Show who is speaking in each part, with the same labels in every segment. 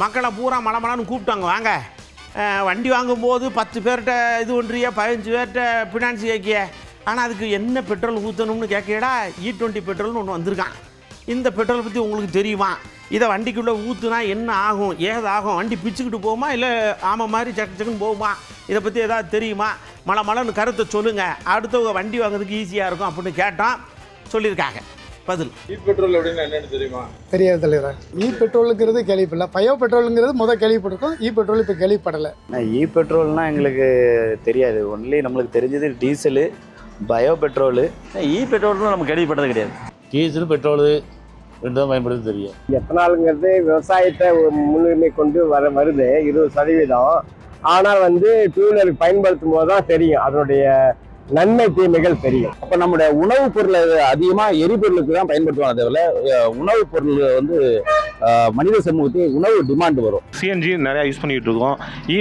Speaker 1: மக்களை பூரா மலமலான்னு கூப்பிட்டாங்க, வாங்க வண்டி வாங்கும்போது 10 பேர்கிட்ட இது ஒன்றிய 15 பேர்கிட்ட ஃபினான்ஸ் கேட்கிய, ஆனால் அதுக்கு என்ன பெட்ரோல் ஊற்றணும்னு கேட்கடா E20 பெட்ரோல்னு ஒன்று வந்திருக்கான். இந்த பெட்ரோல் பற்றி உங்களுக்கு தெரியுமா? இதை வண்டிக்குள்ளே ஊற்றுனா என்ன ஆகும், ஏதாகும், வண்டி பிச்சுக்கிட்டு போகுமா இல்லை ஆமாம் மாதிரி சக்குன்னு போகுமா, இதை பற்றி ஏதாவது தெரியுமா, மலன்னு கருத்தை சொல்லுங்கள், அடுத்தவங்க வண்டி வாங்குறதுக்கு ஈஸியாக இருக்கும் அப்படின்னு கேட்டோம். சொல்லியிருக்காங்க. பதில்
Speaker 2: பெட்ரோல் அப்படின்னு என்னன்னு தெரியுமா?
Speaker 3: தெரியாது தலைவரா. பெட்ரோலுங்கிறது கேள்விப்படல, பயோ பெட்ரோலுங்கிறது கேள்விப்பட்டிருக்கோம். பெட்ரோல் இப்போ கேள்விப்படலை.
Speaker 4: பெட்ரோல்னா எங்களுக்கு தெரியாது. ஒன்லி நம்மளுக்கு தெரிஞ்சது டீசலு, பயோ பெட்ரோலு. பெட்ரோல்னு நம்ம கேள்விப்பட்டது கிடையாது.
Speaker 5: டீசல் பெட்ரோலு ரெண்டு தான் பயன்படுத்த தெரியும்.
Speaker 6: எத்தனாலுங்கிறது விவசாயத்தை முன்னுரிமை கொண்டு வருது 20%. ஆனால் டூ வீலருக்கு பயன்படுத்தும் போது தான் தெரியும் அதனுடைய நன்மை தீமைகள் தெரியும்.
Speaker 7: அப்போ நம்முடைய உணவுப் பொருளை அதிகமாக எரிபொருளுக்கு தான் பயன்படுத்துவாங்க. தவிர உணவுப் பொருள் மனித சமூகத்துக்கு உணவு டிமாண்ட் வரும்.
Speaker 8: சிஎன்ஜி நிறையா யூஸ் பண்ணிகிட்டு இருக்கோம்,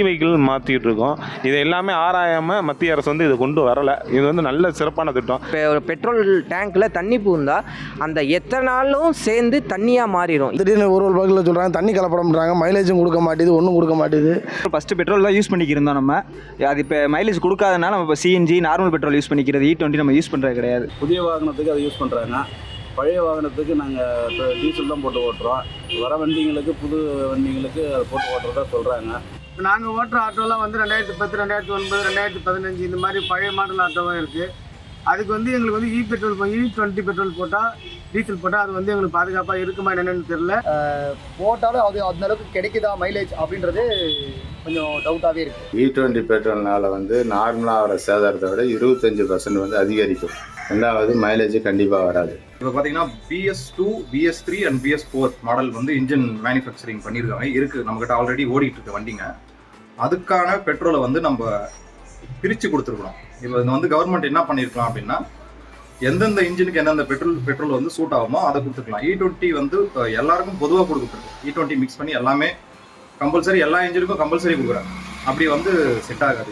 Speaker 8: வெஹிக்கிள் மாற்றிக்கிட்டு இருக்கோம். இதை எல்லாமே ஆராயாமல் மத்திய அரசு இதை கொண்டு வரலை. இது நல்ல சிறப்பான திட்டம்.
Speaker 9: இப்போ ஒரு பெட்ரோல் டேங்க்கில் தண்ணி பூந்தா அந்த எத்தனாலும் சேர்ந்து தண்ணியாக மாறிடும்.
Speaker 3: திடீர்னு ஒரு பக்கத்தில் சொல்கிறாங்க தண்ணி கலப்படம்ன்றாங்க, மைலேஜும் கொடுக்க மாட்டேது, ஒன்றும் கொடுக்க மாட்டேது.
Speaker 10: ஃபஸ்ட்டு பெட்ரோல் தான் யூஸ் பண்ணிக்கிருந்தோம் நம்ம. அது இப்போ மைலேஜ் கொடுக்காதனால நம்ம இப்போ சிஎன்ஜி நார்மல் பெட்ரோல் யூஸ் பண்ணிக்கிறது. E20 நம்ம யூஸ் பண்ணுறது கிடையாது.
Speaker 7: புதிய வாகனத்துக்கு அதை யூஸ் பண்ணுறாங்க. பழைய வாகனத்துக்கு நாங்கள் டீசல் தான் போட்டு ஓட்டுறோம். வர வண்டிங்களுக்கு புது வண்டிங்களுக்கு அதை போட்டு ஓட்டுறதா சொல்கிறாங்க.
Speaker 3: இப்போ நாங்கள் ஓட்டுற ஆட்டோலாம் 2010, 2009, 2015 இந்த மாதிரி பழைய மாடல் ஆட்டோவும் இருக்குது. அதுக்கு எங்களுக்கு பெட்ரோல் E20 பெட்ரோல் போட்டால், டீசல் போட்டால் அது எங்களுக்கு பாதுகாப்பாக இருக்குமா என்னென்னு தெரியல. போட்டாலும் அது அந்த அளவுக்கு கிடைக்குதா மைலேஜ் அப்படின்றது கொஞ்சம் டவுட்டாகவே இருக்குது.
Speaker 2: E20 பெட்ரோல்னால நார்மலாக வர சேதாரத்தை விட 25% அதிகரிக்கும். ரெண்டாவது மைலேஜ் கண்டிப்பாக வராது.
Speaker 11: இப்போ பார்த்தீங்கன்னா BS2, BS3 and BS4 model engine manufacturing பண்ணியிருக்காங்க. இருக்குது நம்மக்கிட்ட ஆல்ரெடி ஓடிட்டு இருக்க வண்டிங்க. அதுக்கான பெட்ரோலை நம்ம பிரித்து கொடுத்துருக்கணும். இப்போ கவர்மெண்ட் என்ன பண்ணியிருக்கலாம் அப்படின்னா, எந்தெந்த இன்ஜினுக்கு எந்தெந்த பெட்ரோல் சூட் ஆகுமோ அதை கொடுத்துருக்கலாம். E20 எல்லாருக்கும் பொதுவாக கொடுக்கப்பட்டிருக்கு. E20 மிக்ஸ் பண்ணி எல்லாமே கம்பல்சரி, எல்லா இன்ஜினுக்கும் கம்பல்சரி கொடுக்குறாங்க. அப்படி செட் ஆகாது.